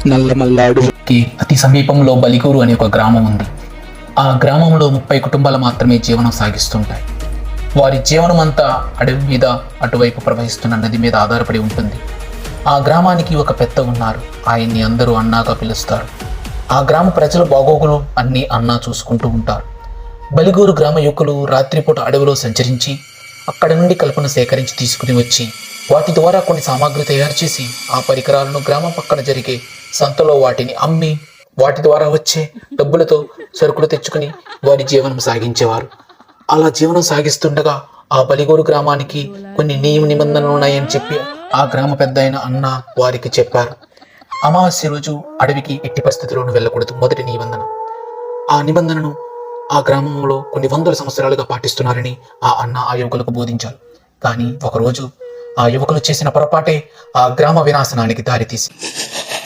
నల్లమల్ల అడవికి అతి సమీపంలో బలిగూరు అనే ఒక గ్రామం ఉంది. ఆ గ్రామంలో 30 కుటుంబాలు మాత్రమే జీవనం సాగిస్తుంటాయి. వారి జీవనం అంతా అడవి మీద అటువైపు ప్రవహిస్తున్న నది మీద ఆధారపడి ఉంటుంది. ఆ గ్రామానికి ఒక పెద్ద ఉన్నారు. ఆయన్ని అందరూ అన్నాగా పిలుస్తారు. ఆ గ్రామ ప్రజల బాగోగులు అన్నీ అన్నా చూసుకుంటూ ఉంటారు. బలిగూరు గ్రామ యువకులు రాత్రిపూట అడవిలో సంచరించి అక్కడ నుండి కలపను సేకరించి తీసుకుని వచ్చి వాటి ద్వారా కొన్ని సామాగ్రి తయారు చేసి ఆ పరికరాలను గ్రామం పక్కన జరిగే సంతలో వాటిని అమ్మి వాటి ద్వారా వచ్చే డబ్బులతో సరుకులు తెచ్చుకుని వారి జీవనం సాగించేవారు. అలా జీవనం సాగిస్తుండగా ఆ బలిగూరు గ్రామానికి కొన్ని నియమ నిబంధనలు ఉన్నాయని చెప్పి ఆ గ్రామ పెద్ద అయిన అన్న వారికి చెప్పారు. అమావాస్య రోజు అడవికి ఎట్టి పరిస్థితుల్లోనూ వెళ్ళకూడదు. మొదటి నిబంధన. ఆ నిబంధనను ఆ గ్రామంలో కొన్ని వందల సంవత్సరాలుగా పాటిస్తున్నారని ఆ అన్న ఆ యువకులకు బోధించారు. కానీ ఒకరోజు ఆ యువకులు చేసిన పొరపాటే ఆ గ్రామ వినాశనానికి దారితీసి